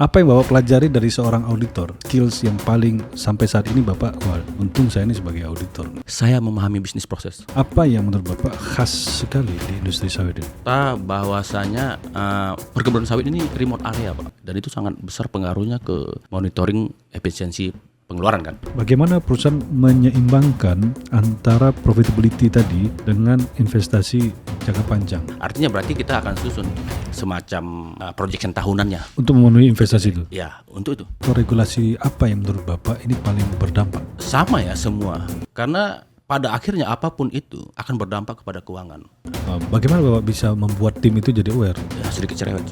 Apa yang Bapak pelajari dari seorang auditor? Skills yang paling sampai saat ini Bapak, wah untung saya ini sebagai auditor. Saya memahami bisnis proses. Apa yang menurut Bapak khas sekali di industri sawit ini? Bahwasanya perkebunan sawit ini remote area Pak. Dan itu sangat besar pengaruhnya ke monitoring efisiensi pengeluaran kan. Bagaimana perusahaan menyeimbangkan antara profitability tadi dengan investasi jangka panjang? Artinya berarti kita akan susun semacam projection tahunannya. Untuk memenuhi investasi itu? Ya, untuk itu. Regulasi apa yang menurut Bapak ini paling berdampak? Sama ya semua. Karena pada akhirnya apapun itu akan berdampak kepada keuangan. Bagaimana Bapak bisa membuat tim itu jadi aware? Ya, sedikit cerewet.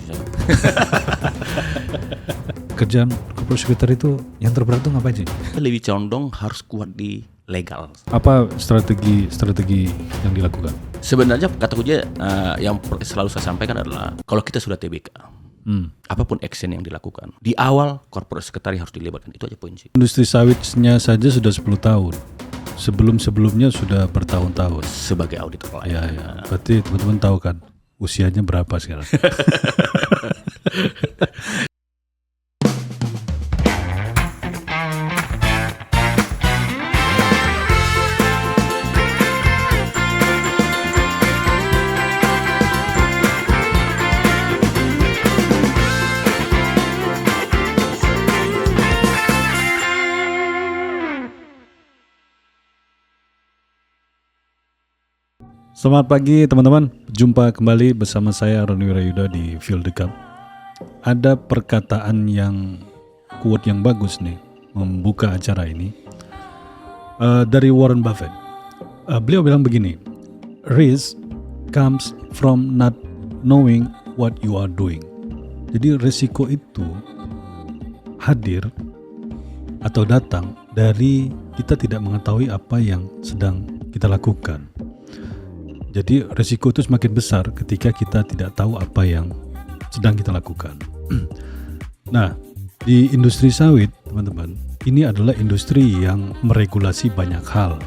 Kerjaan corporate secretary itu yang terberat itu ngapain sih? Lebih condong harus kuat di legal. Apa strategi yang dilakukan? Sebenarnya kata kunci yang selalu saya sampaikan adalah kalau kita sudah TBK, apapun action yang dilakukan di awal corporate secretary harus dilibatkan. Itu aja poin sih. Industri sawitnya saja sudah 10 tahun. Sebelumnya sudah bertahun-tahun. Sebagai auditor lain. Ya. Berarti teman-teman tahu kan usianya berapa sekarang? Selamat pagi teman-teman, jumpa kembali bersama saya Roni Wirayuda di Field the Cup. Ada perkataan yang quote yang bagus nih membuka acara ini dari Warren Buffett. Beliau bilang begini, risk comes from not knowing what you are doing. Jadi risiko itu hadir atau datang dari kita tidak mengetahui apa yang sedang kita lakukan. Jadi risiko itu semakin besar ketika kita tidak tahu apa yang sedang kita lakukan. Nah, di industri sawit, teman-teman, ini adalah industri yang meregulasi banyak hal.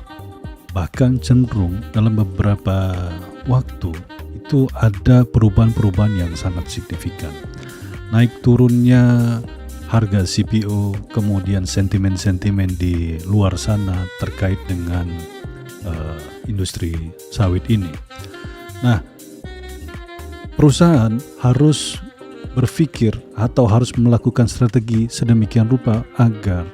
Bahkan cenderung dalam beberapa waktu itu ada perubahan-perubahan yang sangat signifikan. Naik turunnya harga CPO, kemudian sentimen-sentimen di luar sana terkait dengan industri sawit ini. Nah, perusahaan harus berpikir atau harus melakukan strategi sedemikian rupa agar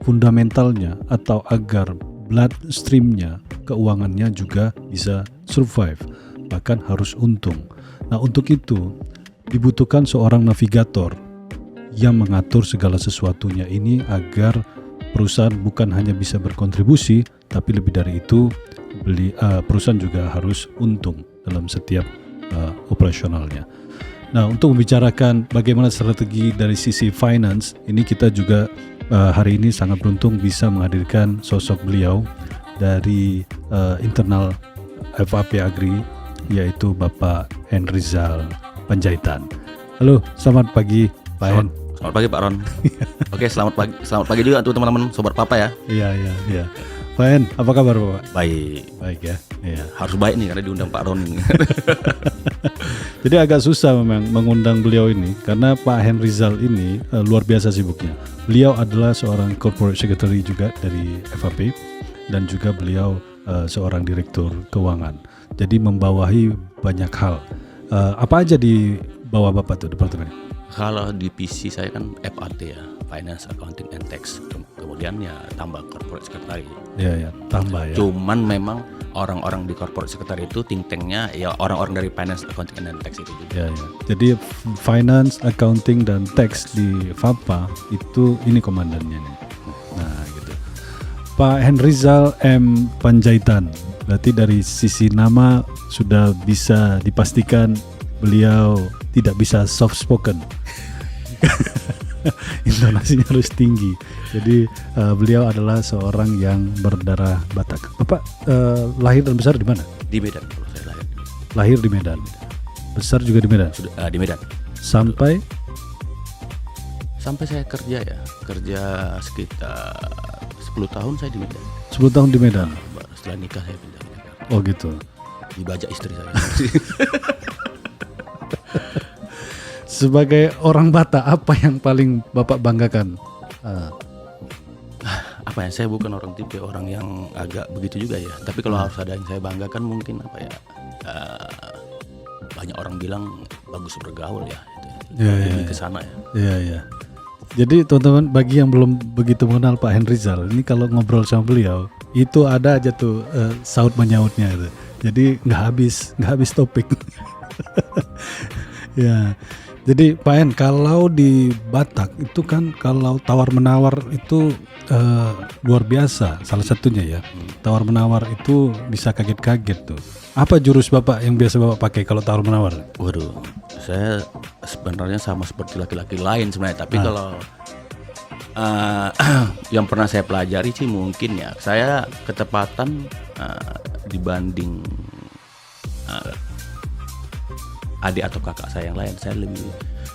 fundamentalnya atau agar bloodstreamnya, keuangannya juga bisa survive, bahkan harus untung. Nah, untuk itu dibutuhkan seorang navigator yang mengatur segala sesuatunya ini agar perusahaan bukan hanya bisa berkontribusi, tapi lebih dari itu perusahaan juga harus untung dalam setiap operasionalnya. Nah, untuk membicarakan bagaimana strategi dari sisi finance, ini kita juga hari ini sangat beruntung bisa menghadirkan sosok beliau dari internal FAP Agri, yaitu Bapak Henrizal Panjaitan. Halo, selamat pagi Pak Hen. Selamat pagi Pak Ron. Oke, selamat pagi juga untuk teman-teman sobat Papa ya. Iya. Pak Hen, apa kabar Bapak? Baik ya. Iya. Harus baik nih karena diundang Pak Ron ini. Jadi agak susah memang mengundang beliau ini karena Pak Henrizal ini luar biasa sibuknya. Beliau adalah seorang corporate secretary juga dari FAP dan juga beliau seorang direktur keuangan. Jadi membawahi banyak hal. Apa aja di bawah Bapak tuh departemen? Kalau divisi saya kan FAT ya, Finance, Accounting, and Tax. Kemudian ya tambah Corporate Secretary. Iya, tambah ya. Cuman memang orang-orang di Corporate Secretary itu think tanknya ya orang-orang dari Finance, Accounting, and Tax itu juga. Ya. Jadi Finance, Accounting, dan Tax di FAPA itu ini komandannya nih. Nah gitu. Pak Henrizal M. Panjaitan. Berarti dari sisi nama sudah bisa dipastikan beliau tidak bisa soft spoken. Intonasinya harus tinggi. Jadi beliau adalah seorang yang berdarah Batak. Bapak lahir dan besar di mana? Di Medan kalau saya lahir. Lahir di Medan. Besar juga di Medan. Sudah di Medan. Sampai saya kerja sekitar 10 tahun saya di Medan. 10 tahun di Medan. Setelah nikah saya pindah ke Jakarta. Oh gitu. Dibajak istri saya. Sebagai orang Batak, apa yang paling Bapak banggakan? Apa ya, saya bukan orang tipe orang yang agak begitu juga ya. Tapi kalau harus ada yang saya banggakan mungkin apa ya, banyak orang bilang bagus bergaul ya. Lebih ke sana ya. Iya. Jadi teman-teman, bagi yang belum begitu mengenal Pak Henrizal, ini kalau ngobrol sama beliau itu ada aja tuh saut menyautnya itu. Jadi nggak habis topik. Ya. Jadi Pak Hen, kalau di Batak itu kan kalau tawar menawar itu luar biasa. Salah satunya ya, tawar menawar itu bisa kaget-kaget tuh. Apa jurus Bapak yang biasa Bapak pakai kalau tawar menawar? Waduh, saya sebenarnya sama seperti laki-laki lain sebenarnya. Tapi kalau yang pernah saya pelajari sih mungkin ya, saya ketepatan dibanding adik atau kakak saya yang lain. Saya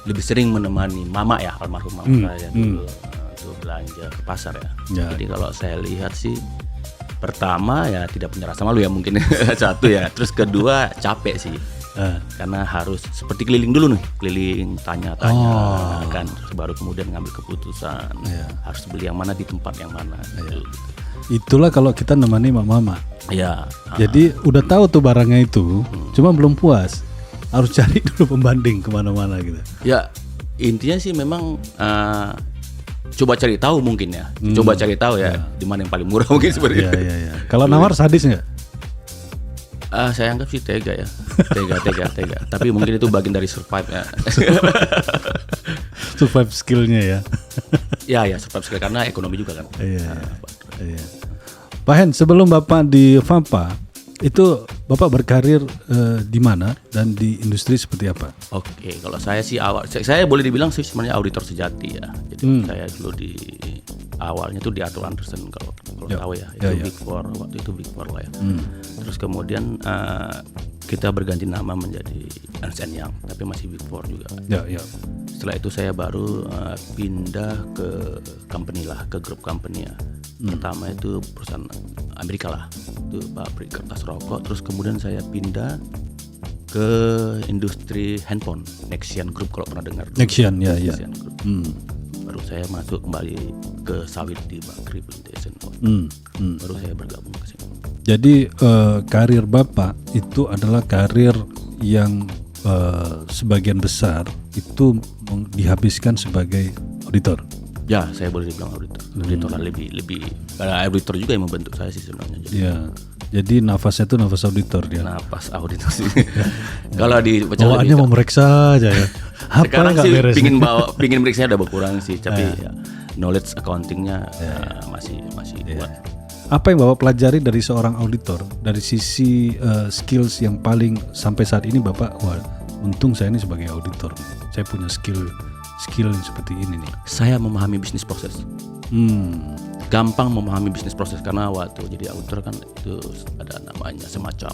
lebih sering menemani mama ya, almarhum mama saya dulu belanja ke pasar ya. Jadi kalau saya lihat sih, pertama ya tidak punya rasa malu ya mungkin satu ya. Terus kedua capek sih, karena harus seperti keliling dulu nih, keliling tanya-tanya kan, terus baru kemudian ngambil keputusan harus beli yang mana di tempat yang mana. Itulah kalau kita nemani mama. Ya. Jadi udah tahu tuh barangnya itu, cuma belum puas. Harus cari dulu pembanding kemana-mana gitu. Ya, intinya sih memang coba cari tahu mungkin ya. Coba cari tahu ya di mana yang paling murah mungkin seperti itu. Iya. Kalau nawar sadis nggak? Saya anggap sih tega ya. Tega. Tapi mungkin itu bagian dari survive ya. Survive skillnya ya. Ya survive skill karena ekonomi juga kan. Iya. Pak Hen, sebelum Bapak di Vapa, itu Bapak berkarir di mana dan di industri seperti apa? Oke, kalau saya sih saya boleh dibilang sih sebenarnya auditor sejati ya. Jadi saya dulu di awalnya tuh di Arthur Andersen kalau tahu ya, itu Big Four, waktu itu Big Four lah ya. Terus kemudian kita berganti nama menjadi Ernst & Young, tapi masih Big Four juga. Ya. Setelah itu saya baru pindah ke company lah, ke grup company ya. Pertama itu perusahaan Amerika lah, itu pabrik kertas rokok. Terus kemudian saya pindah ke industri handphone, Nexian Group kalau pernah dengar. Nexian, ya. Group. Baru saya masuk kembali ke sawit di Bakri Plantation. Baru saya bergabung ke sini. Jadi karir Bapak itu adalah karir yang sebagian besar itu dihabiskan sebagai auditor. Ya, saya boleh dibilang auditor. Auditor lah lebih karena auditor juga yang membentuk saya sih sebenarnya. Jadi nafasnya itu nafas auditor dia. Nafas auditor sih. Kalau di bawaannya mau meriksa aja ya. Sekarang sih pingin meriksa udah berkurang sih, tapi ya, knowledge accountingnya masih kuat. Apa yang Bapak pelajari dari seorang auditor dari sisi skills yang paling sampai saat ini Bapak, wah untung saya ini sebagai auditor, saya punya skill yang seperti ini nih. Saya memahami bisnis proses. Gampang memahami bisnis proses karena waktu jadi auditor kan itu ada namanya semacam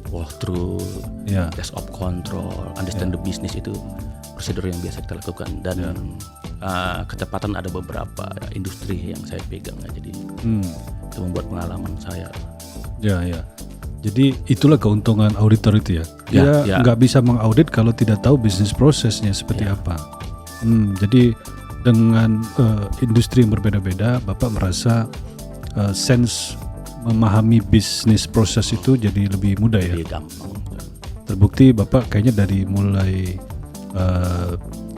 walkthrough, test of control, understand the business, itu prosedur yang biasa kita lakukan dan ketepatan ada beberapa industri yang saya pegang ya, jadi itu membuat pengalaman saya. Ya. Jadi itulah keuntungan auditor itu ya. Dia nggak bisa mengaudit kalau tidak tahu bisnis prosesnya seperti apa. Jadi dengan industri yang berbeda-beda, Bapak merasa sense memahami bisnis proses itu jadi lebih mudah ya. Lebih gampang. Terbukti Bapak kayaknya dari mulai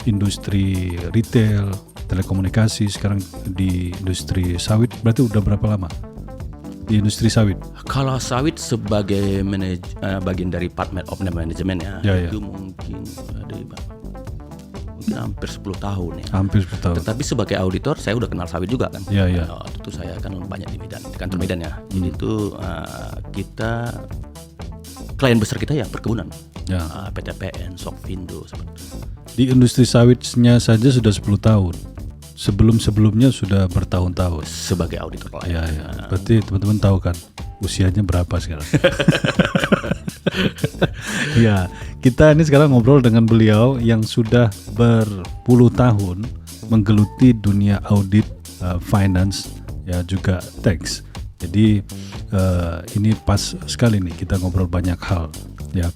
industri retail, telekomunikasi, sekarang di industri sawit, berarti udah berapa lama di industri sawit? Kalau sawit sebagai bagian dari part of management ya, itu mungkin hampir 10 tahun ya. Hampir 10 tahun. Tetapi sebagai auditor saya udah kenal sawit juga kan. Waktu itu saya kan banyak di Medan, di kantor Medan ya. Jadi itu kita klien besar kita ya perkebunan. PTPN, Sokvindo seperti itu. Di industri sawitnya saja sudah 10 tahun. Sebelum-sebelumnya sudah bertahun-tahun sebagai auditor lah. Ya. Berarti teman-teman tahu kan usianya berapa sekarang. Ya, kita ini sekarang ngobrol dengan beliau yang sudah berpuluh tahun menggeluti dunia audit, finance, ya juga tax. Jadi ini pas sekali nih kita ngobrol banyak hal. Ya,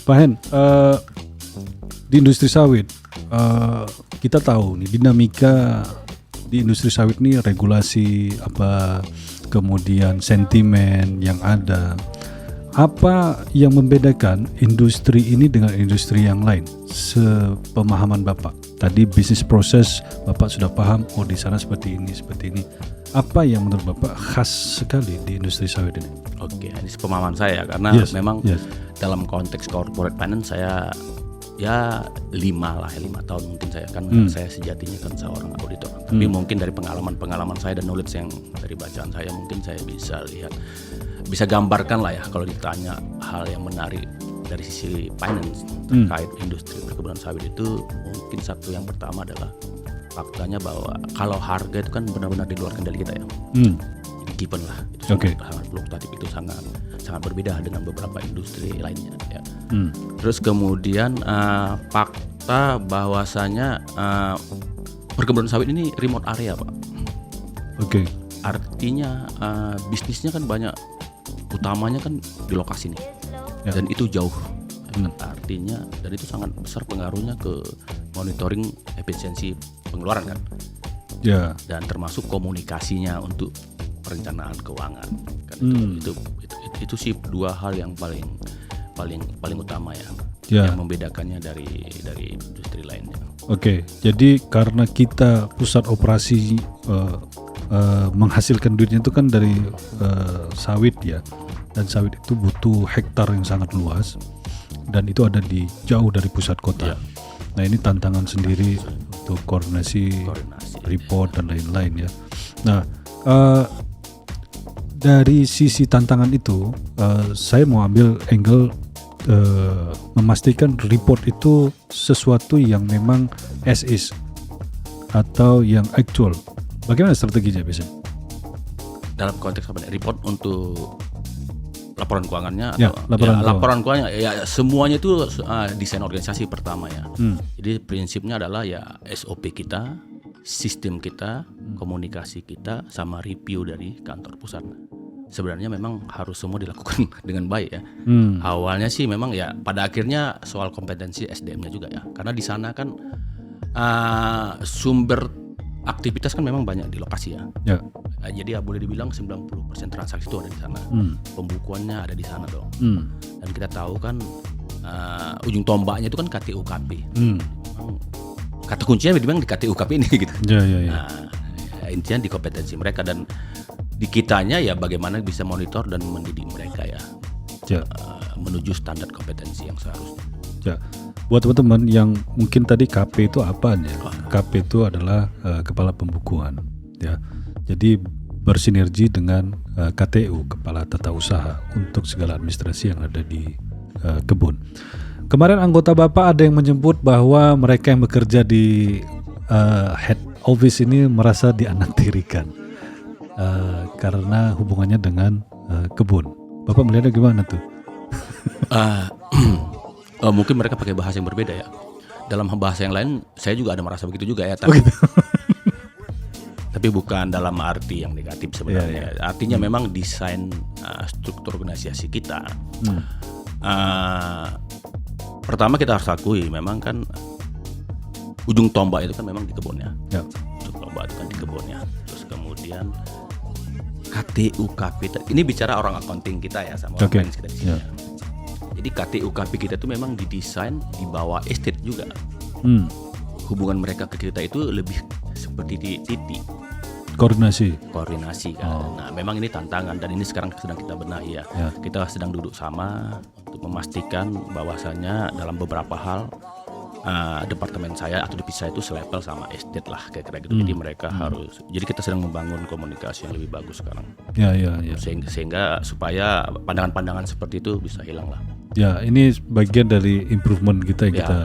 Pak Hen, di industri sawit, kita tahu nih dinamika di industri sawit nih, regulasi apa, kemudian sentimen yang ada. Apa yang membedakan industri ini dengan industri yang lain? Sepemahaman Bapak. Tadi bisnis proses Bapak sudah paham, oh di sana seperti ini, seperti ini. Apa yang menurut Bapak khas sekali di industri sawit ini? Oke, ini pemahaman saya karena memang dalam konteks corporate finance saya ya 5 tahun mungkin saya kan saya sejatinya kan seorang auditor. Tapi mungkin dari pengalaman saya dan knowledge yang dari bacaan saya mungkin saya bisa lihat, bisa gambarkan lah ya kalau ditanya hal yang menarik dari sisi finance terkait industri perkebunan sawit itu, mungkin satu yang pertama adalah faktanya bahwa kalau harga itu kan benar-benar di luar kendali kita ya. Jadi given lah, itu sangat fluktuatif, itu sangat berbeda dengan beberapa industri lainnya ya. Terus kemudian fakta bahwasanya perkebunan sawit ini remote area, Pak. Artinya bisnisnya kan banyak, utamanya kan di lokasi nih, dan itu jauh. Artinya dan itu sangat besar pengaruhnya ke monitoring efisiensi pengeluaran kan. Dan termasuk komunikasinya untuk perencanaan keuangan kan. Itu sih 2 hal yang paling utama ya, yang membedakannya dari industri lainnya. Jadi karena kita pusat operasi menghasilkan duitnya itu kan dari sawit ya, dan sawit itu butuh hektar yang sangat luas dan itu ada jauh dari pusat kota. Nah ini tantangan sendiri untuk koordinasi report dan lain-lain ya. Nah dari sisi tantangan itu saya mau ambil angle memastikan report itu sesuatu yang memang as is atau yang actual. Bagaimana strateginya biasanya? Dalam konteks apa nih? Report untuk laporan keuangannya ya, atau laporan keuangannya ya semuanya itu desain organisasi pertama ya. Jadi prinsipnya adalah ya SOP kita, sistem kita, komunikasi kita, sama review dari kantor pusat. Sebenarnya memang harus semua dilakukan dengan baik ya. Awalnya sih memang ya pada akhirnya soal kompetensi SDM-nya juga ya. Karena di sana kan sumber aktivitas kan memang banyak di lokasi ya. Jadi ya boleh dibilang 90% transaksi itu ada di sana. Pembukuannya ada di sana dong. Dan kita tahu kan ujung tombaknya itu kan KTUKP. Kata kuncinya memang di KTUKP ini gitu. Intinya di kompetensi mereka dan di kitanya ya bagaimana bisa monitor dan mendidik mereka ya. Menuju standar kompetensi yang seharusnya. Buat teman-teman yang mungkin tadi KP itu apaan ya? KP itu adalah kepala pembukuan ya. Jadi bersinergi dengan KTU, kepala tata usaha, untuk segala administrasi yang ada di kebun. Kemarin anggota Bapak ada yang menyebut bahwa mereka yang bekerja di head office ini merasa dianaktirikan karena hubungannya dengan kebun. Bapak melihatnya gimana tuh? Mungkin mereka pakai bahasa yang berbeda ya. Dalam bahasa yang lain saya juga ada merasa begitu juga ya. Tapi bukan dalam arti yang negatif sebenarnya. Artinya memang desain struktur organisasi kita. Pertama kita harus akui memang kan ujung tombak itu kan memang di kebunnya. Ujung tombak itu kan di kebunnya. Terus kemudian KTUKP ini bicara orang accounting kita ya sama orang finance kita di sini. Jadi KTUKP kita itu memang didesain di bawah estate juga. Hubungan mereka ke kita itu lebih seperti di titik koordinasi kan. Nah, memang ini tantangan dan ini sekarang sedang kita benahi ya. Kita sedang duduk sama untuk memastikan bahwasanya dalam beberapa hal departemen saya atau divisi saya itu selevel sama estate lah kayak gitu. Jadi mereka harus. Jadi kita sedang membangun komunikasi yang lebih bagus sekarang. Sehingga supaya pandangan-pandangan seperti itu bisa hilang lah. Ya, ini bagian dari improvement kita yang kita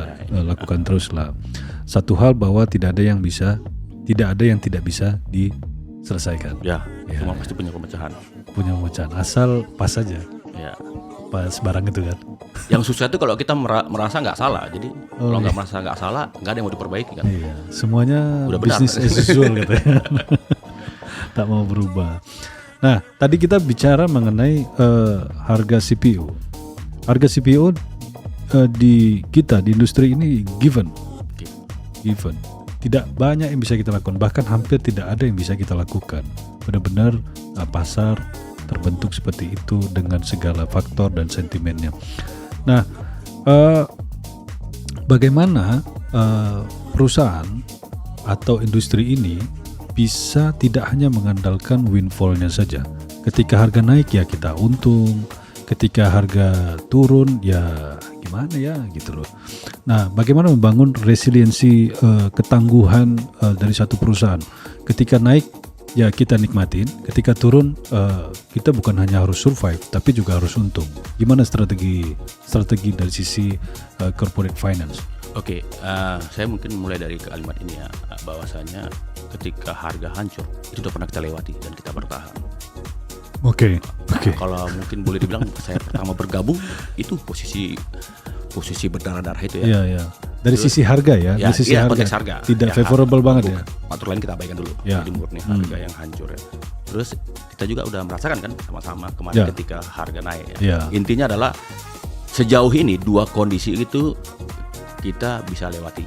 lakukan terus lah. Satu hal bahwa tidak ada yang tidak bisa diselesaikan. Semua pasti punya pemecahan. Asal pas saja. Pas barang itu kan. Yang susah itu kalau kita merasa nggak salah. Jadi kalau nggak merasa nggak salah, nggak ada yang mau diperbaiki kan. Semuanya udah bisnis as usual gitu ya. Tak mau berubah. Nah, tadi kita bicara mengenai harga CPO. Harga CPO di kita di industri ini given. Tidak banyak yang bisa kita lakukan, bahkan hampir tidak ada yang bisa kita lakukan. Benar-benar pasar terbentuk seperti itu dengan segala faktor dan sentimennya. Nah, bagaimana perusahaan atau industri ini bisa tidak hanya mengandalkan windfall-nya saja. Ketika harga naik ya kita untung, ketika harga turun ya gimana ya gitu loh. Nah, bagaimana membangun resiliensi ketangguhan dari satu perusahaan? Ketika naik ya kita nikmatin, ketika turun kita bukan hanya harus survive tapi juga harus untung. Gimana strategi dari sisi corporate finance? Oke, saya mungkin mulai dari kalimat ini ya, bahwasanya ketika harga hancur itu sudah pernah kita lewati dan kita bertahan. Oke. Kalau mungkin boleh dibilang saya pertama bergabung itu posisi berdarah-darah itu ya. Iya. Dari sisi harga ya, dari sisi harga. Tidak favorable banget ya. Faktor lain kita abaikan dulu. Ya. Jadi murni harga yang hancur ya. Terus kita juga udah merasakan kan sama-sama kemarin ketika harga naik ya. Intinya adalah sejauh ini dua kondisi itu kita bisa lewati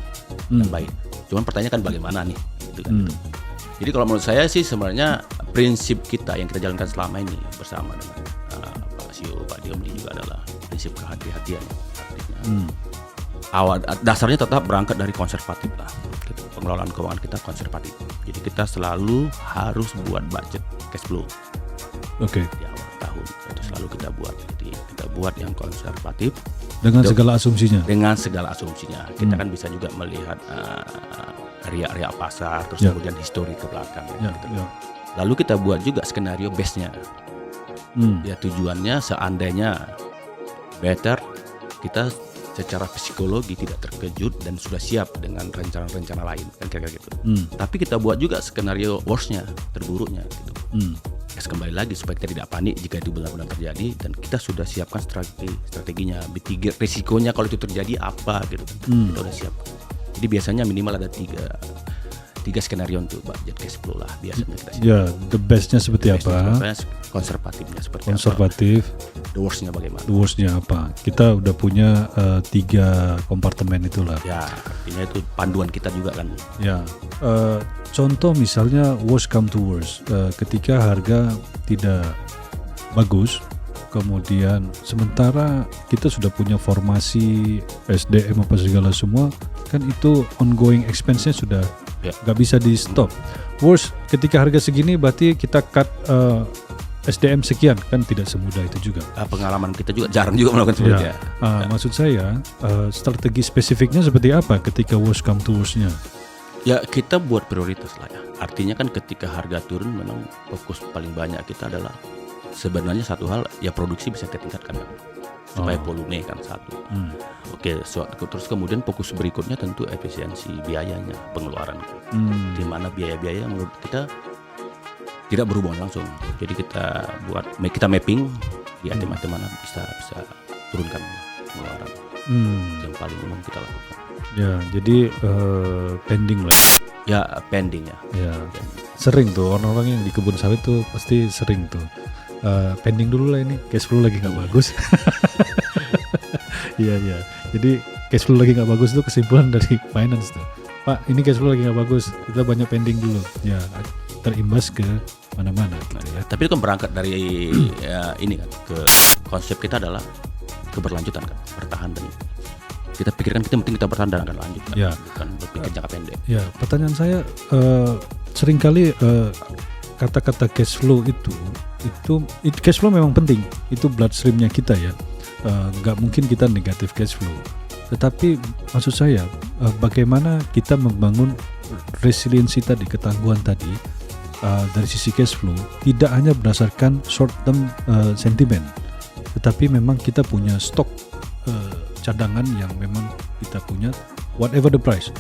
dengan baik. Cuman pertanyaan kan bagaimana nih gitu kan. Jadi kalau menurut saya sih sebenarnya prinsip kita yang kita jalankan selama ini bersama dengan Pak CEO, Pak Diomli juga adalah prinsip kehati-hatian. Awal dasarnya tetap berangkat dari konservatif lah. Pengelolaan keuangan kita konservatif. Jadi kita selalu harus buat budget cash flow. Oke. Di awal tahun itu selalu kita buat. Jadi kita buat yang konservatif dengan segala asumsinya. Kita kan bisa juga melihat riak-riak pasar, terus kemudian histori ke belakang. Lalu kita buat juga skenario base-nya. Ya tujuannya seandainya better kita secara psikologi tidak terkejut dan sudah siap dengan rencana-rencana lain kan kira-kira gitu. Tapi kita buat juga skenario worst-nya, terburuknya gitu. Kembali lagi supaya kita tidak panik jika itu benar-benar terjadi dan kita sudah siapkan strateginya, mitigate risikonya kalau itu terjadi apa gitu. Kita udah siap. Jadi biasanya minimal ada tiga skenario untuk budget cash flow lah biasanya kita siap. Ya, the best-nya seperti apa? Konservatifnya seperti konservatif. apa? The worst-nya bagaimana? The worst-nya apa? Kita udah punya 3 kompartemen itulah. Ya, artinya itu panduan kita juga kan. Ya, contoh misalnya worst come to worst, ketika harga tidak bagus, kemudian sementara kita sudah punya formasi SDM apa segala semua, kan itu ongoing expense-nya sudah nggak bisa di stop. Worst, ketika harga segini berarti kita cut SDM sekian, kan tidak semudah itu juga. Pengalaman kita juga jarang juga melakukan seperti itu. Maksud saya strategi spesifiknya seperti apa ketika worst come to worst-nya? Ya kita buat prioritas lah ya. Artinya kan ketika harga turun memang fokus paling banyak kita adalah sebenarnya satu hal ya produksi bisa kita tingkatkan kan. Supaya volume kan satu. Oke, terus kemudian fokus berikutnya tentu efisiensi biayanya, pengeluaran. Di mana biaya-biaya menurut kita tidak berhubungan langsung. Jadi kita mapping di item-item mana bisa turunkan pengeluaran. Yang paling umum kita lakukan. Ya, jadi pending lah. Ya, pending ya. Ya. Sering tuh orang-orang yang di kebun sawit tuh pasti sering tuh. Pending dulu lah ini, cash flow lagi nggak bagus. Iya. Jadi cash flow lagi nggak bagus tuh kesimpulan dari finance tuh. Pak, ini cash flow lagi nggak bagus, kita banyak pending dulu. Ya, terimbas ke mana-mana. Gitu ya. Tapi itu kan berangkat dari ini kan, ke konsep kita adalah keberlanjutan kan, bertahan dan kita pikirkan kita penting kita bertahan dan akan lanjut kan, bukan berpikir jangka pendek. Ya, pertanyaan saya seringkali kata-kata cash flow itu cash flow memang penting, itu bloodstreamnya kita ya. Nggak mungkin kita negatif cash flow. Tetapi maksud saya bagaimana kita membangun resiliensi tadi, ketangguhan tadi dari sisi cash flow tidak hanya berdasarkan short term sentiment, tetapi memang kita punya stok cadangan yang memang kita punya whatever the price.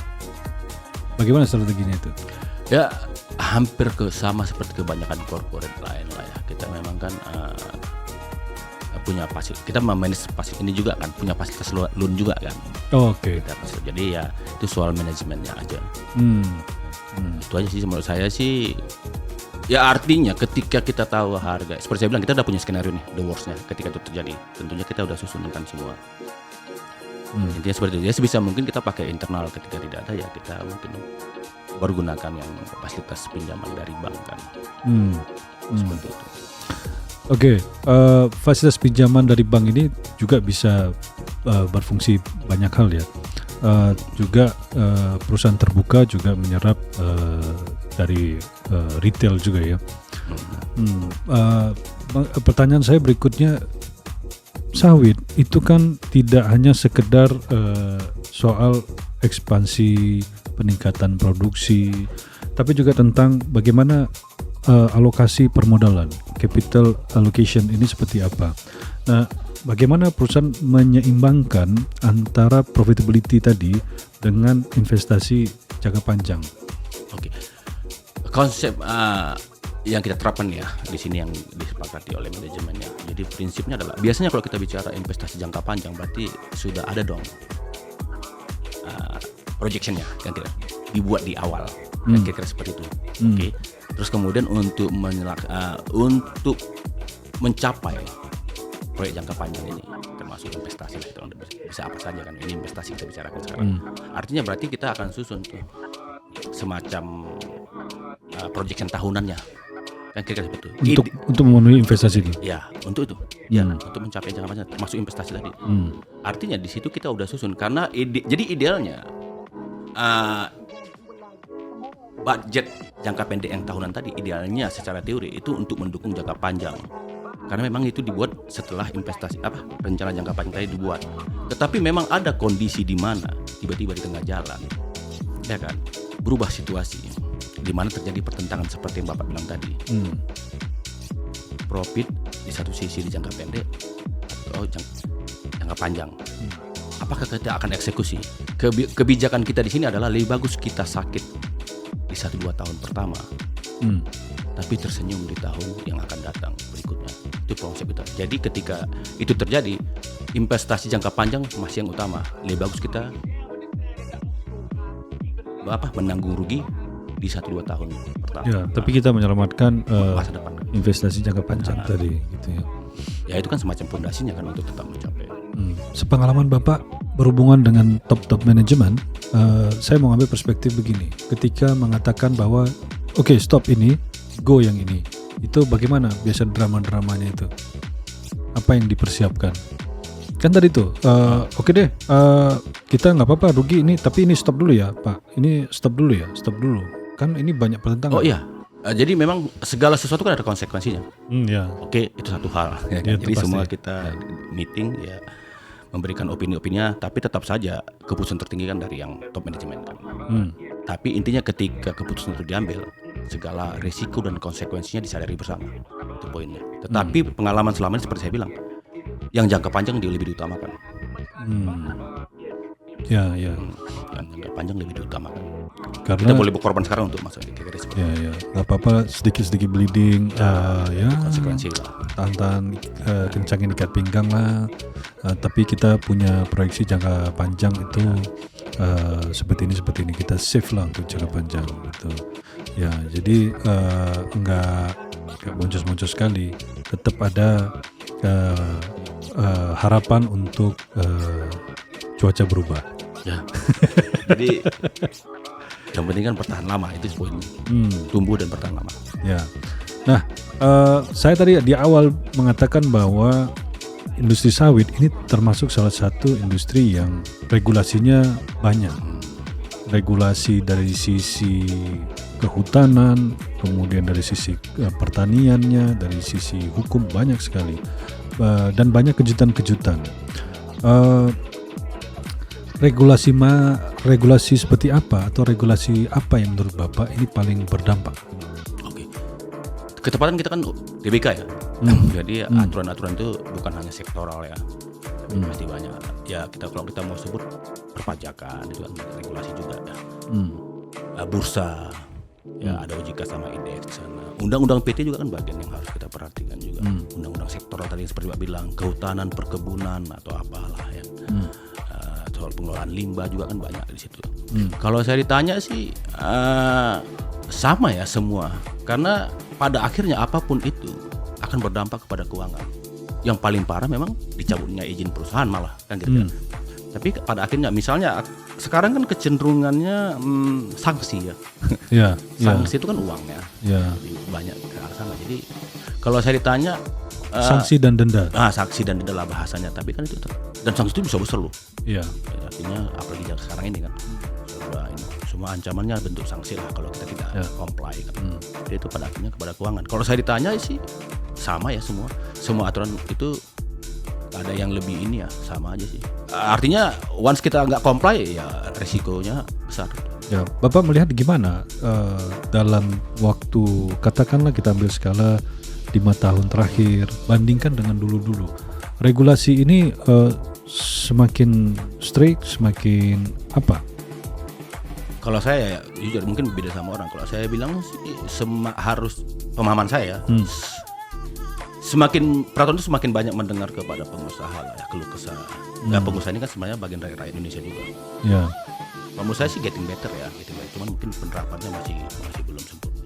Bagaimana strateginya itu? Ya hampir sama seperti kebanyakan corporate lain lah ya. Kita memang kan punya fasilitas, kita memanage fasilitas ini juga kan, punya fasilitas loan juga kan. Oke. Jadi ya itu soal manajemennya aja. Itu aja sih menurut saya sih. Ya artinya ketika kita tahu harga, seperti saya bilang kita udah punya skenario nih, the worst-nya ketika itu terjadi. Tentunya kita udah susunkan semua. Intinya seperti itu. Ya sebisa mungkin kita pakai internal, ketika tidak ada ya kita mungkin baru gunakan yang fasilitas pinjaman dari bank kan. Seperti itu. Oke, fasilitas pinjaman dari bank ini juga bisa berfungsi banyak hal ya. Juga perusahaan terbuka juga menyerap dari retail juga ya. Pertanyaan saya berikutnya, sawit itu kan tidak hanya sekedar soal ekspansi, peningkatan produksi, tapi juga tentang bagaimana alokasi permodalan, capital allocation ini seperti apa. Nah, bagaimana perusahaan menyeimbangkan antara profitability tadi dengan investasi jangka panjang? Oke, konsep yang kita terapkan ya di sini yang disepakati oleh manajemennya. Jadi prinsipnya adalah biasanya kalau kita bicara investasi jangka panjang berarti sudah ada dong projectionnya yang kita dibuat di awal, kira-kira seperti itu. Oke. Terus kemudian untuk mencapai proyek jangka panjang ini, termasuk investasi itu bisa apa saja kan, ini investasi kita bicarakan sekarang. Artinya berarti kita akan susun tuh semacam projection tahunannya, kan kira-kira seperti itu. Untuk memenuhi investasi ini. Ya, untuk itu. Ya, untuk mencapai jangka panjang termasuk investasi tadi. Artinya di situ kita udah susun karena jadi idealnya budget jangka pendek yang tahunan tadi idealnya secara teori itu untuk mendukung jangka panjang. Karena memang itu dibuat setelah rencana jangka panjang tadi dibuat. Tetapi memang ada kondisi di mana tiba-tiba di tengah jalan, ya kan, berubah situasi di mana terjadi pertentangan seperti yang Bapak bilang tadi. Profit di satu sisi di jangka pendek atau jangka panjang. Apakah kita akan eksekusi? Kebijakan kita di sini adalah lebih bagus kita sakit di 1-2 tahun pertama, tapi tersenyum di tahun yang akan datang berikutnya. Itu konsep kita. Jadi ketika itu terjadi, investasi jangka panjang masih yang utama. Lebih bagus kita menanggung rugi di 1-2 tahun pertama. Ya, tapi kita menyelamatkan masa depan. Investasi jangka panjang tadi, gitu ya. Ya itu kan semacam fondasinya kan untuk tetap mencapai. Sepengalaman Bapak berhubungan dengan top manajemen, saya mau ambil perspektif begini. Ketika mengatakan bahwa oke, stop ini, go yang ini, itu bagaimana biasa drama-dramanya itu? Apa yang dipersiapkan? Kan tadi tuh, oke deh, kita nggak apa-apa rugi ini, tapi ini stop dulu ya Pak, ini stop dulu ya, stop dulu. Kan ini banyak pertentangan. Oh iya, jadi memang segala sesuatu kan ada konsekuensinya. Ya. Oke, itu satu hal. Ya, Ya, jadi pasti. semua kita meeting ya memberikan opini-opininya, tapi tetap saja keputusan tertinggi kan dari yang top manajemen kan. Tapi intinya ketika keputusan itu diambil, segala risiko dan konsekuensinya disadari bersama. Itu poinnya. Tetapi pengalaman selama ini seperti saya bilang, yang jangka panjang lebih diutamakan. Ya. Yang jangka panjang lebih diutamakan. Karena Kita boleh berkorban sekarang untuk masuk di kira-kira seperti itu. ya, nggak apa-apa sedikit bleeding, ya. Konsekuensi lah. Tahan kencangin ikat pinggang lah, tapi kita punya proyeksi jangka panjang itu seperti ini kita save lah untuk jangka panjang gitu ya. Jadi nggak boncos-boncos sekali, tetap ada harapan untuk cuaca berubah ya. Jadi yang penting kan bertahan lama, itu poinnya. Tumbuh dan bertahan lama ya. Nah, saya tadi di awal mengatakan bahwa industri sawit ini termasuk salah satu industri yang regulasinya banyak. Regulasi dari sisi kehutanan, kemudian dari sisi pertaniannya, dari sisi hukum banyak sekali, dan banyak kejutan-kejutan. Regulasi seperti apa atau regulasi apa yang menurut Bapak ini paling berdampak? Ketepatan kita kan DBK ya. Jadi aturan-aturan itu bukan hanya sektoral ya, tapi pasti banyak. Ya kalau kita mau sebut perpajakan itu kan regulasi juga ya. Bursa ya, ada OJK sama indeks di sana. Undang-undang PT juga kan bagian yang harus kita perhatikan juga. Undang-undang sektoral tadi seperti Pak bilang, kehutanan, perkebunan atau apalah ya. Soal pengelolaan limbah juga kan banyak di situ. Kalau saya ditanya sih sama ya semua, karena pada akhirnya apapun itu akan berdampak kepada keuangan. Yang paling parah memang dicabutnya izin perusahaan malah kan gitu. Tapi pada akhirnya misalnya sekarang kan kecenderungannya sanksi ya. Ya, Sanksi itu kan uang ya. ya. Jadi banyak ke arah sana. Jadi kalau saya ditanya Sanksi dan denda. sanksi dan denda lah bahasanya, tapi kan itu dan sanksi itu bisa besar loh. Iya. Ya, artinya apalagi sekarang ini kan semua ancamannya bentuk sanksi lah kalau kita tidak comply kan. Jadi itu pada akhirnya kepada keuangan. Kalau saya ditanya sih sama ya semua aturan itu ada yang lebih ini ya sama aja sih. Artinya once kita nggak comply ya resikonya besar. Ya, Bapak melihat gimana dalam waktu, katakanlah kita ambil skala 5 tahun terakhir, bandingkan dengan dulu-dulu. Regulasi ini semakin strict, semakin apa? Kalau saya ya, jujur mungkin beda sama orang. Kalau saya bilang sih harus pemahaman saya. Semakin peraturan itu semakin banyak mendengar kepada pengusaha lah ya, keluh kesah. Nah, pengusaha ini kan sebenarnya bagian dari rakyat Indonesia juga. Ya. Menurut saya sih getting better ya, cuman mungkin penerapannya masih belum sempurna.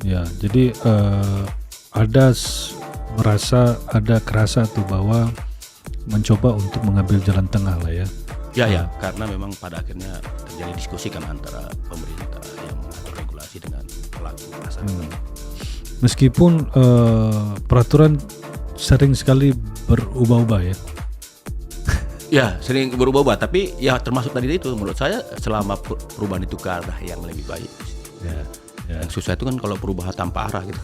Ya, jadi ada kerasa tuh bahwa mencoba untuk mengambil jalan tengah lah ya. Ya, karena memang pada akhirnya terjadi diskusi kan antara pemerintah yang mengatur regulasi dengan pelaku pasar. Meskipun peraturan sering sekali berubah-ubah ya. Ya, sering berubah-ubah, tapi ya termasuk tadi itu menurut saya selama perubahan itu ke arah yang lebih baik. Ya. Yang susah itu kan kalau perubahan tanpa arah gitu.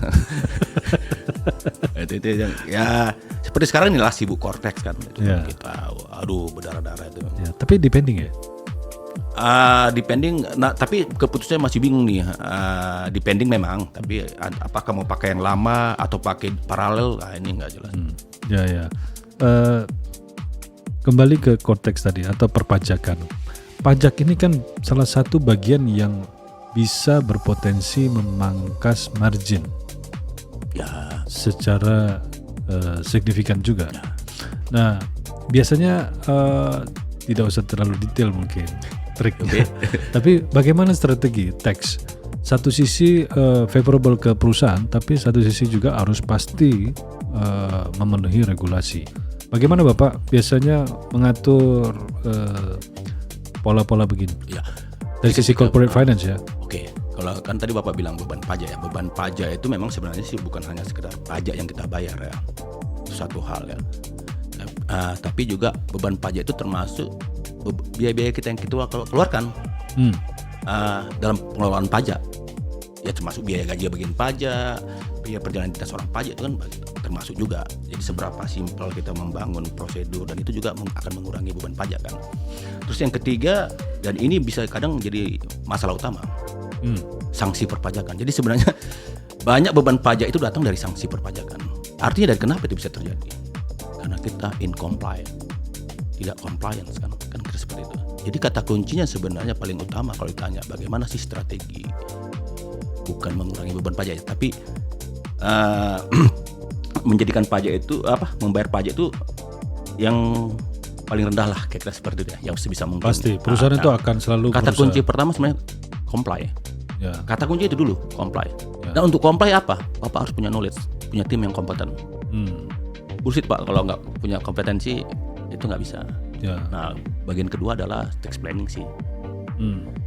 itu yang ya seperti sekarang inilah sibuk Cortex kan itu kita berdarah-darah itu. Ya, tapi depending ya. Depending, tapi keputusannya masih bingung nih. Depending memang, tapi apakah mau pakai yang lama atau pakai paralel, ini nggak jelas. Ya. Kembali ke konteks tadi atau perpajakan. Pajak ini kan salah satu bagian yang bisa berpotensi memangkas margin. Ya. Secara signifikan juga. Ya. Nah, biasanya tidak usah terlalu detail mungkin. Triknya. Tapi bagaimana strategi tax? Satu sisi favorable ke perusahaan, tapi satu sisi juga harus pasti memenuhi regulasi. Bagaimana Bapak biasanya mengatur pola-pola begini? Ya. Dari sisi corporate finance ya. Oke. Kalau kan tadi Bapak bilang beban pajak ya. Beban pajak itu memang sebenarnya sih bukan hanya sekedar pajak yang kita bayar ya. Itu satu hal ya. Tapi juga beban pajak itu termasuk biaya-biaya kita yang kita keluarkan dalam pengelolaan pajak. Ya termasuk biaya gaji bagian pajak, biaya perjalanan dinas orang pajak itu kan termasuk juga. Jadi seberapa simpel kita membangun prosedur, dan itu juga akan mengurangi beban pajak kan. Terus yang ketiga, dan ini bisa kadang jadi masalah utama, sanksi perpajakan. Jadi sebenarnya banyak beban pajak itu datang dari sanksi perpajakan. Artinya dari kenapa itu bisa terjadi? Karena kita incompliant, tidak compliance kan kira seperti itu. Jadi kata kuncinya sebenarnya paling utama kalau ditanya bagaimana sih strategi, bukan mengurangi beban pajak, tapi menjadikan pajak itu membayar pajak itu yang paling rendah lah kira seperti itu ya, yang sebisa mungkin. Pasti perusahaan itu akan selalu kata kunci pertama sebenarnya comply. Ya. Kata kunci itu dulu comply. Ya. Dan untuk comply apa? Bapak harus punya knowledge, punya tim yang kompeten. Bullshit Pak kalau nggak punya kompetensi itu nggak bisa. Ya. Nah, bagian kedua adalah tax planning sih.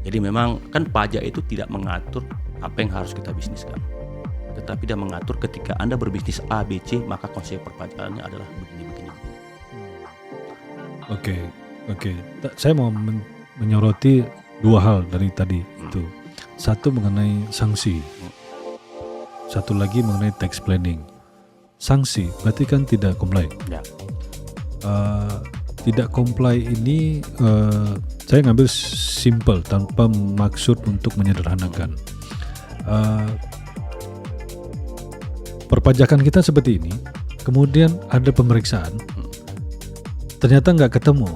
Jadi memang kan pajak itu tidak mengatur apa yang harus kita bisniskan, tetapi dia mengatur ketika Anda berbisnis A, B, C, maka konsep perpajakannya adalah begini. Oke. Saya mau menyoroti dua hal dari tadi itu. Satu mengenai sanksi, satu lagi mengenai tax planning. Sanksi berarti kan tidak comply. Ya. Tidak comply ini saya ngambil simple tanpa maksud untuk menyederhanakan. Perpajakan kita seperti ini, kemudian ada pemeriksaan, ternyata nggak ketemu,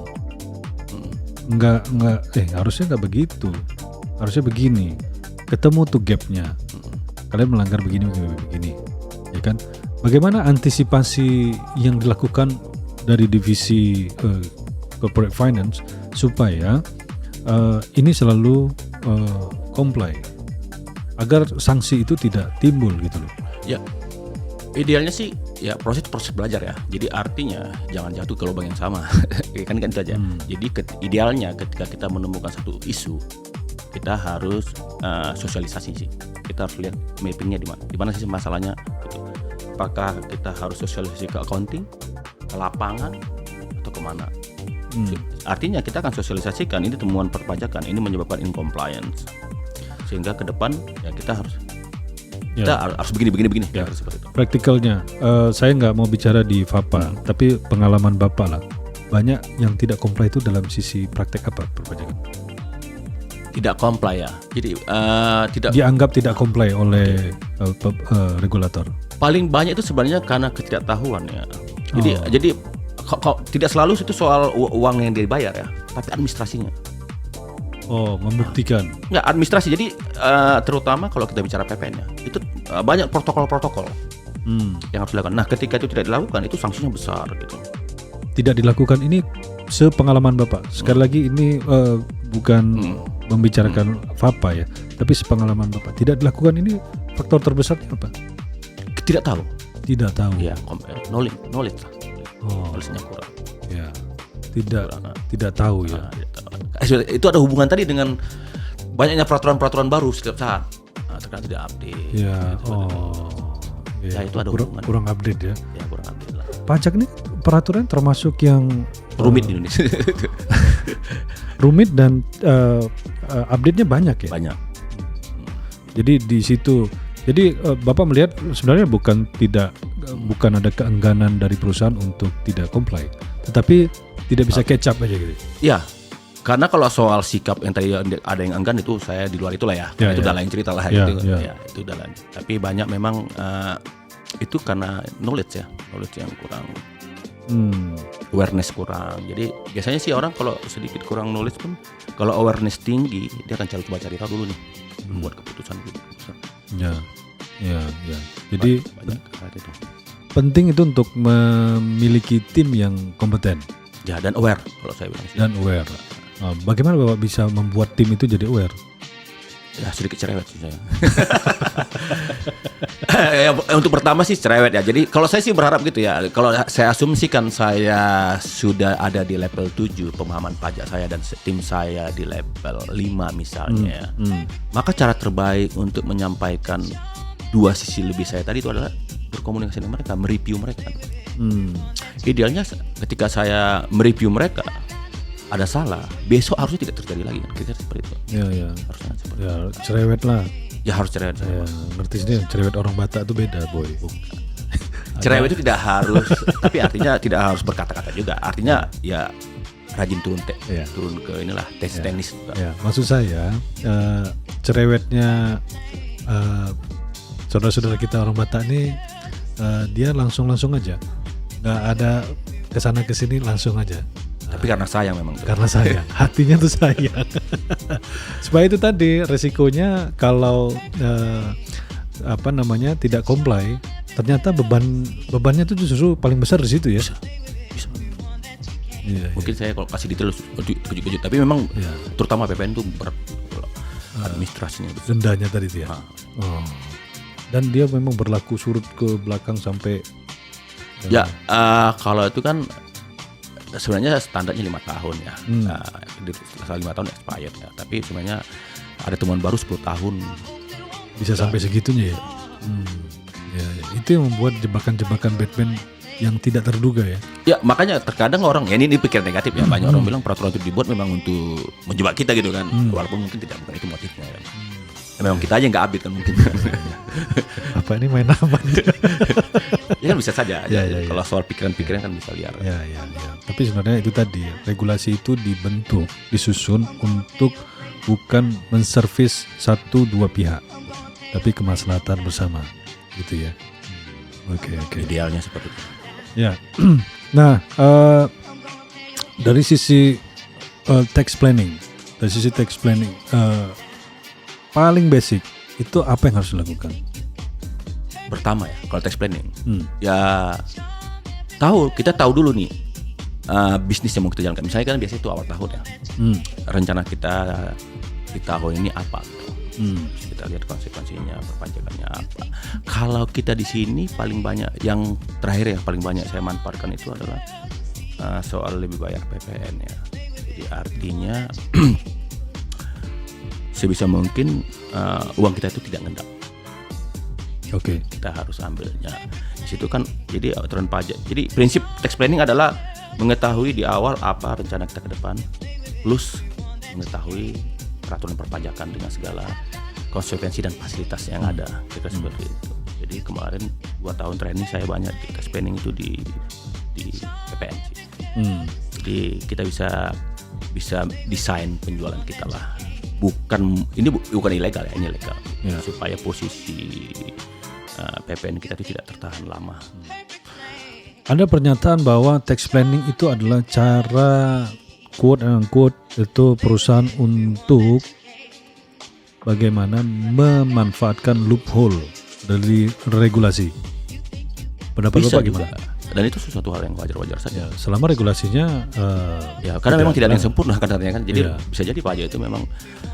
harusnya nggak begitu, harusnya begini, ketemu tuh gapnya, kalian melanggar begini, ya kan? Bagaimana antisipasi yang dilakukan dari divisi corporate finance supaya ini selalu comply agar sanksi itu tidak timbul gitu loh. Ya, idealnya sih Ya proses belajar ya. Jadi artinya jangan jatuh ke lubang yang sama. kan itu aja. Jadi idealnya ketika kita menemukan satu isu, kita harus sosialisasi sih. Kita harus lihat mappingnya di mana sih masalahnya. Gitu. Apakah kita harus sosialisasi ke accounting, ke lapangan, atau kemana? Artinya kita akan sosialisasikan ini temuan perpajakan, ini menyebabkan incompliance. Sehingga ke depan ya kita harus begini. Ya. Praktikalnya, saya nggak mau bicara di FAPA, tapi pengalaman Bapak lah. Banyak yang tidak comply itu dalam sisi praktek apa perpajakan? Tidak comply ya. Jadi tidak dianggap tidak comply oleh regulator. Paling banyak itu sebenarnya karena ketidaktahuan ya. Jadi kok tidak selalu itu soal uang yang dibayar ya, tapi administrasinya. Membuktikan. Nggak, administrasi. Jadi terutama kalau kita bicara PPN ya, itu banyak protokol-protokol yang harus dilakukan. Nah, ketika itu tidak dilakukan, itu sanksinya besar gitu. Tidak dilakukan ini sepengalaman Bapak. Sekali lagi ini bukan membicarakan FAPA ya, tapi sepengalaman Bapak. Tidak dilakukan ini faktor terbesarnya apa? Tidak tahu. Ya, knowledge lah. Knowledge-nya kurang. Ya. Tidak tahu ya. Itu ada hubungan tadi dengan banyaknya peraturan-peraturan baru setiap saat. Terkadang tidak update. Ya. Ya, itu ada hubungan. Kurang update ya. Ya, kurang update lah. Pajak ini peraturan termasuk yang rumit di Indonesia. Rumit dan update-nya banyak ya. Banyak. Jadi di situ. Jadi Bapak melihat sebenarnya bukan ada keengganan dari perusahaan untuk tidak comply, tetapi tidak bisa catch up aja gitu. Ya, karena kalau soal sikap yang tadi ada yang enggan itu saya di luar itulah ya. Itu udah lain cerita lah itu. Ya, itu udah lain. Tapi banyak memang itu karena knowledge yang kurang. Awareness kurang. Jadi biasanya sih orang kalau sedikit kurang knowledge pun, kalau awareness tinggi dia akan cari tahu dulu nih, buat keputusan. Ya. Jadi penting itu untuk memiliki tim yang kompeten. Ya, dan aware kalau saya bilang sih. Dan aware. Bagaimana Bapak bisa membuat tim itu jadi aware? Ya, sedikit cerewet sih saya. Untuk pertama sih cerewet ya. Jadi kalau saya sih berharap gitu ya. Kalau saya asumsikan saya sudah ada di level 7 pemahaman pajak saya dan tim saya di level 5 misalnya. Maka cara terbaik untuk menyampaikan dua sisi lebih saya tadi itu adalah berkomunikasi dengan mereka, mereview mereka. Idealnya ketika saya mereview mereka ada salah, besok harusnya tidak terjadi lagi kan, kira-kira seperti itu. Ya. Harusnya seperti itu. Cerewet lah. Ya harus cerewet. Ya, ngerti sih, cerewet orang Batak itu beda, boy. Cerewet itu tidak harus, tapi artinya tidak harus berkata-kata juga. Artinya ya rajin turun ke inilah tes tenis. Ya, maksud saya cerewetnya saudara-saudara kita orang Batak ini dia langsung aja, nggak ada kesana kesini, langsung aja. Tapi karena sayang memang. Karena sayang, hatinya tuh sayang. Supaya itu tadi resikonya kalau tidak comply, ternyata bebannya tuh justru paling besar di situ ya. Bisa. Mungkin saya kalau kasih detail kejut-kejut, tapi memang terutama PPN tuh berat administrasinya. Dendanya tadi itu ya. Dan dia memang berlaku surut ke belakang sampai. Ya, kalau itu kan sebenarnya standarnya 5 tahun ya. Setelah 5 tahun expired ya. Tapi sebenarnya ada temuan baru 10 tahun. Bisa sampai segitunya ya. Ya. Itu yang membuat jebakan-jebakan Batman yang tidak terduga ya. Ya, makanya terkadang orang ini pikir negatif ya. Banyak orang bilang peraturan itu dibuat memang untuk menjebak kita gitu kan. Walaupun mungkin tidak, bukan itu motifnya kan. Memang kita aja nggak update kan mungkin. Apa ini main aman? Ya kan bisa saja. Ya. Kalau soal pikiran-pikiran kan bisa liar. Ya. Tapi sebenarnya itu tadi regulasi itu dibentuk, disusun untuk bukan menservis 1-2 pihak, tapi kemaslahatan bersama, gitu ya. Oke. Idealnya seperti itu. Ya. Nah, dari sisi tax planning, paling basic itu apa yang harus dilakukan? Pertama ya, kalau tax planning, ya kita tahu dulu nih bisnis yang mau kita jalankan. Misalnya kan biasanya itu awal tahun ya, rencana kita di tahun ini apa gitu. Terus kita lihat konsekuensinya, perpajakannya apa. Kalau kita di sini paling banyak, yang terakhir yang paling banyak saya manfaatkan itu adalah soal lebih bayar PPN ya. Jadi artinya sebisa mungkin uang kita itu tidak ngendap. Oke. Kita harus ambilnya. Di situ kan jadi aturan pajak. Jadi prinsip tax planning adalah mengetahui di awal apa rencana kita ke depan, plus mengetahui peraturan perpajakan dengan segala konsekuensi dan fasilitas yang ada. Kira seperti itu. Jadi kemarin 2 tahun terakhir ini saya banyak di tax planning itu di PPN sih. Jadi kita bisa desain penjualan kita lah. Bukan ilegal ya, ini legal. Supaya posisi PPN kita itu tidak tertahan lama. Ada pernyataan bahwa tax planning itu adalah cara quote unquote itu perusahaan untuk bagaimana memanfaatkan loophole dari regulasi. Pendapat Bisa Bapak gimana? juga. Dan itu sesuatu hal yang wajar-wajar saja. Ya, selama regulasinya karena memang tidak ada yang sempurna kan artinya kan. Jadi Iya. bisa jadi pajak itu memang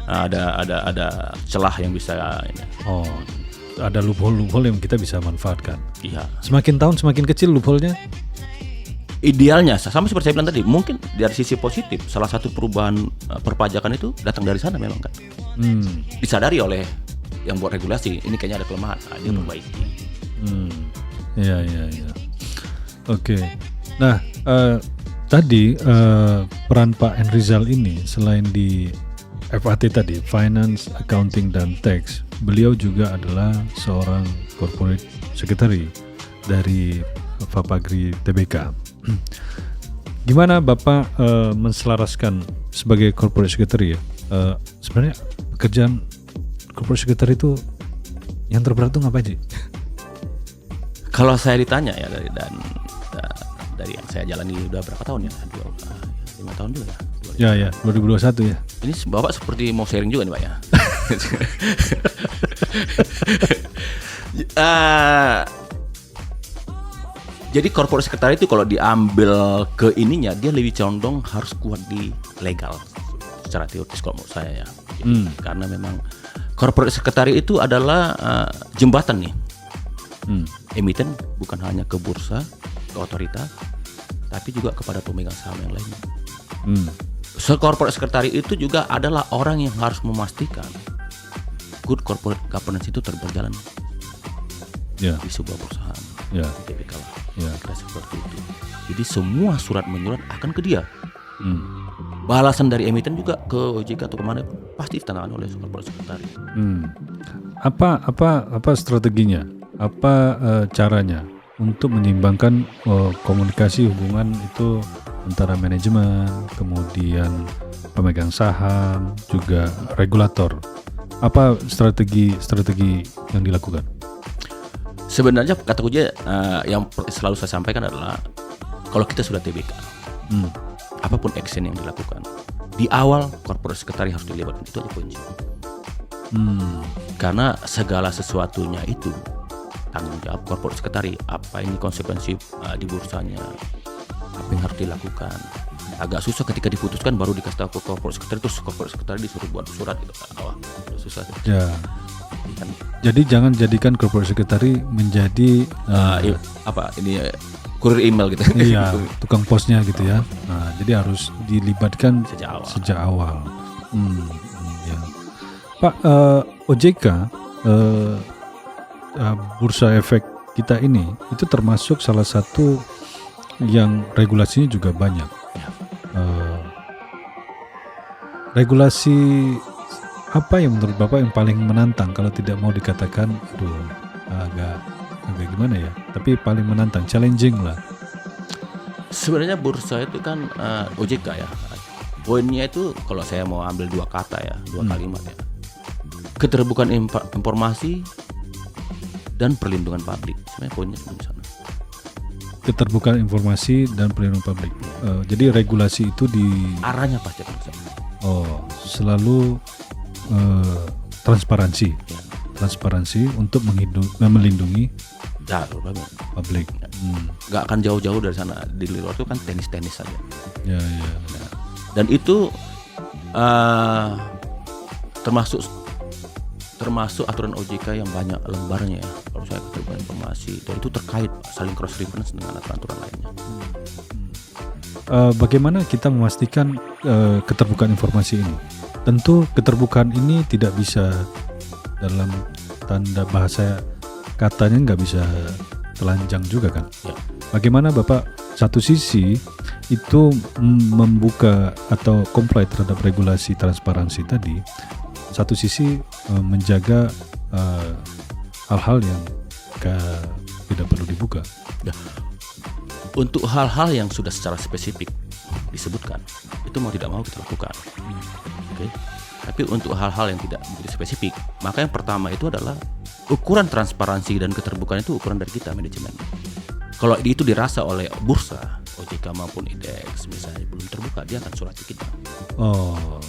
ada celah yang bisa ada loophole yang kita bisa manfaatkan. Iya. Semakin tahun semakin kecil loophole-nya. Idealnya sama seperti saya bilang tadi, mungkin dari sisi positif salah satu perubahan perpajakan itu datang dari sana memang kan. Disadari oleh yang buat regulasi, ini kayaknya ada kelemahan, dia perbaiki. Iya. Oke. Nah, tadi peran Pak Enrizal ini selain di FAT tadi, Finance, Accounting dan Tax, beliau juga adalah seorang corporate secretary dari Fapagri TBK. Gimana Bapak menselaraskan sebagai corporate secretary ya? Sebenarnya pekerjaan corporate secretary itu yang terberat itu ngapain sih? Kalau saya ditanya ya dari yang saya jalani udah berapa tahun ya? 5 tahun juga ya. 2021 ya. Ini Bapak seperti mau sharing juga nih Pak ya. Jadi corporate secretary itu kalau diambil ke ininya, dia lebih condong harus kuat di legal secara teoritis kalau menurut saya ya. Jadi, karena memang corporate secretary itu adalah jembatan nih. Emiten bukan hanya ke bursa, ke otoritas, tapi juga kepada pemegang saham yang lainnya. Corporate secretary itu juga adalah orang yang harus memastikan good corporate governance itu berjalan di sebuah perusahaan. TBK lah. Kira seperti itu. Jadi semua surat menyurat akan ke dia. Balasan dari emiten juga ke OJK atau kemana pun pasti ditandatangani oleh corporate secretary. Apa strateginya? Apa caranya untuk menyeimbangkan komunikasi hubungan itu antara manajemen, kemudian pemegang saham, juga regulator? Apa strategi yang dilakukan? Sebenarnya kata kunci yang selalu saya sampaikan adalah kalau kita sudah TBK, apapun action yang dilakukan di awal corporate secretary harus dilibatkan, itu aja kunci. Karena segala sesuatunya itu tanggung jawab corporate secretary. Apa ini konsekuensi di bursanya, apa yang harus dilakukan. Agak susah ketika diputuskan baru dikasih tahu ke corporate secretary, terus corporate secretary disuruh buat surat gitu. Susah. Ya. Jadi jangan jadikan corporate secretary menjadi kurir email gitu. Iya, tukang posnya gitu ya. Nah, jadi harus dilibatkan sejak awal. Ya. Pak, OJK Bursa Efek kita ini itu termasuk salah satu yang regulasinya juga banyak. Regulasi apa yang menurut Bapak yang paling menantang, kalau tidak mau dikatakan agak gimana ya, tapi paling menantang, challenging lah? Sebenarnya bursa itu kan OJK ya, poinnya itu kalau saya mau ambil dua kata ya, dua kalimat ya, keterbukaan informasi dan perlindungan publik. Sebenarnya poinnya di sana. Keterbukaan informasi dan perlindungan publik. Jadi regulasi itu di arahnya pasti akan ke sana. Selalu transparansi, transparansi untuk melindungi publik. Nggak akan jauh-jauh dari sana. Di luar itu kan tenis saja. Ya. Dan itu termasuk aturan OJK yang banyak lembarnya ya. Kalau saya keterbukaan informasi dan itu terkait saling cross reference dengan aturan lainnya. Bagaimana kita memastikan keterbukaan informasi ini? Tentu keterbukaan ini tidak bisa dalam tanda bahasa katanya nggak bisa telanjang juga kan? Ya. Bagaimana Bapak satu sisi itu membuka atau comply terhadap regulasi transparansi tadi, satu sisi menjaga hal-hal yang tidak perlu dibuka. Ya. Untuk hal-hal yang sudah secara spesifik disebutkan, itu mau tidak mau kita lakukan. Oke. Tapi untuk hal-hal yang tidak menjadi spesifik, maka yang pertama itu adalah ukuran transparansi dan keterbukaan itu ukuran dari kita manajemen. Kalau itu dirasa oleh bursa, OJK maupun IDX misalnya belum terbuka, dia akan surati kita. Oh.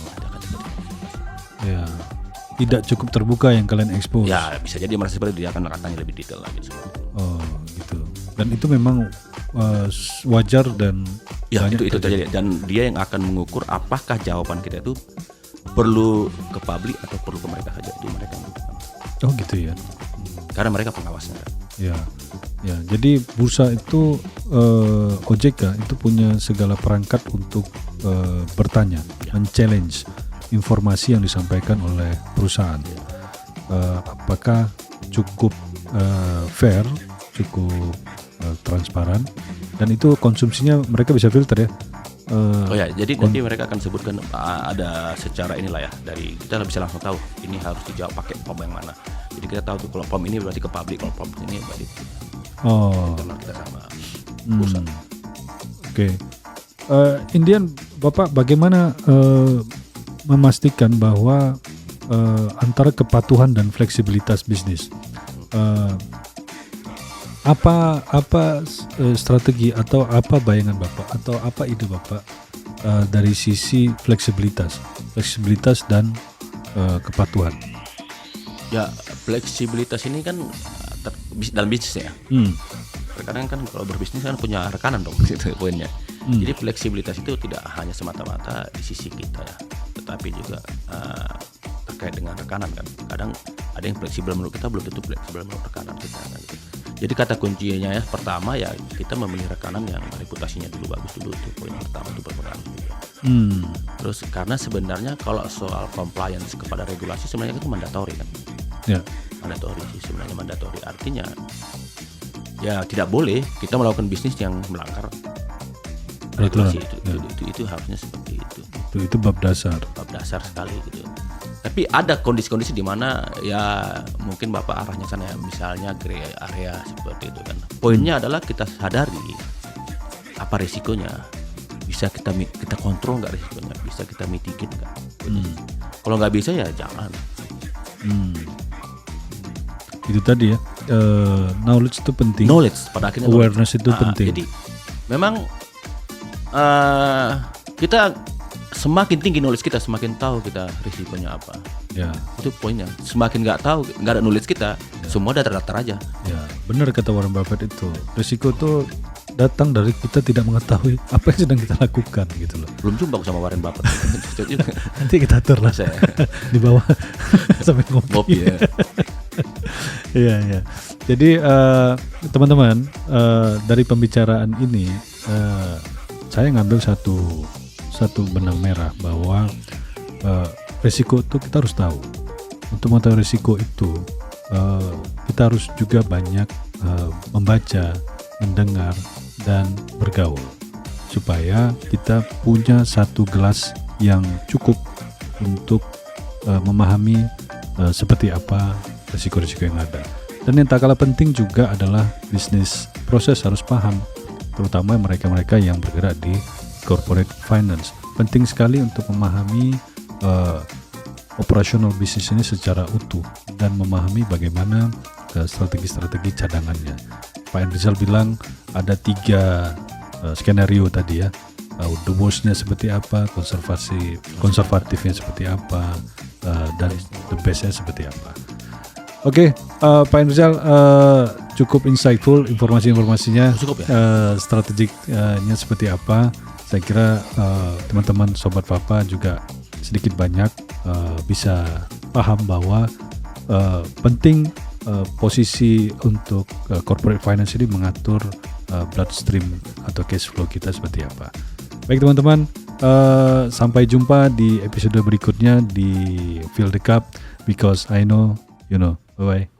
Ya. Tidak cukup terbuka yang kalian expose. Ya, bisa jadi merasa seperti dia akan katanya lebih detail lagi. Oh, gitu. Dan itu memang wajar dan ya itu terjadi, dan dia yang akan mengukur apakah jawaban kita itu perlu ke publik atau perlu ke mereka saja, itu mereka menentukan. Oh gitu ya. Karena mereka pengawasnya kan. Ya, ya. Jadi bursa itu OJK itu punya segala perangkat untuk bertanya, men-challenge informasi yang disampaikan oleh perusahaan. Apakah cukup fair, cukup transparan, dan itu konsumsinya mereka bisa filter ya. Jadi nanti mereka akan sebutkan ada secara inilah ya, dari kita bisa langsung tahu ini harus dijawab pakai form yang mana. Jadi kita tahu tuh kalau form ini berarti ke publik, kalau form ini berarti internal kita sama pusat. Oke. Indian, Bapak bagaimana memastikan bahwa antara kepatuhan dan fleksibilitas bisnis? Apa strategi atau apa bayangan Bapak atau apa ide Bapak dari sisi fleksibilitas dan kepatuhan? Ya, fleksibilitas ini kan dalam bisnis ya. Terkadang kan kalau berbisnis kan punya rekanan dong, gitu poinnya. Jadi fleksibilitas itu tidak hanya semata-mata di sisi kita ya, tetapi juga terkait dengan rekanan kan. Kadang ada yang fleksibel menurut kita belum tentu fleksibel menurut rekanan kita kan, gitu. Jadi kata kuncinya ya, pertama ya kita memilih rekanan yang reputasinya dulu bagus dulu, itu poin pertama, itu berpengaruh juga. Terus karena sebenarnya kalau soal compliance kepada regulasi sebenarnya itu mandatori kan. Ya. Mandatori sih sebenarnya, mandatori artinya ya tidak boleh kita melakukan bisnis yang melanggar regulasi itu harusnya seperti itu. Itu bab dasar. Bab dasar sekali gitu. Tapi ada kondisi-kondisi di mana ya mungkin Bapak arahnya sana ya, misalnya gray area seperti itu kan. Poinnya adalah kita sadari apa risikonya, bisa kita kontrol nggak risikonya, bisa kita mitigate nggak. Kalau nggak bisa ya jangan. Itu tadi ya, knowledge itu penting. Knowledge pada akhirnya awareness itu penting. Jadi memang kita semakin tinggi knowledge kita, semakin tahu kita risikonya apa. Ya. Itu poinnya. Semakin nggak tahu, nggak ada knowledge kita, semua datar-datar aja. Ya, benar kata Warren Buffett itu. Risiko itu datang dari kita tidak mengetahui apa yang sedang kita lakukan gitu loh. Belum jumpa sama Warren Buffett. Nanti kita atur lah di bawah sampai ngopi. Ya. Iya. Jadi teman-teman, dari pembicaraan ini saya ngambil satu benang merah bahwa risiko itu kita harus tahu. Untuk mengetahui risiko itu kita harus juga banyak membaca, mendengar, dan bergaul supaya kita punya satu gelas yang cukup untuk memahami seperti apa risiko-risiko yang ada. Dan yang tak kalah penting juga adalah bisnis proses harus paham, terutama mereka-mereka yang bergerak di corporate finance. Penting sekali untuk memahami operasional bisnis ini secara utuh dan memahami bagaimana strategi-strategi cadangannya. Pak Enrizal bilang ada 3 skenario tadi ya. The worst-nya seperti apa, konservatifnya seperti apa, dan the best-nya seperti apa. Oke, Pak Enrizal cukup insightful informasi-informasinya. Cukup ya? Strategiknya seperti apa. Saya kira teman-teman Sobat Papa juga sedikit banyak bisa paham bahwa penting posisi untuk corporate finance ini mengatur bloodstream atau cash flow kita seperti apa. Baik teman-teman, sampai jumpa di episode berikutnya di Feel the Cup, because I know you know. Bye bye.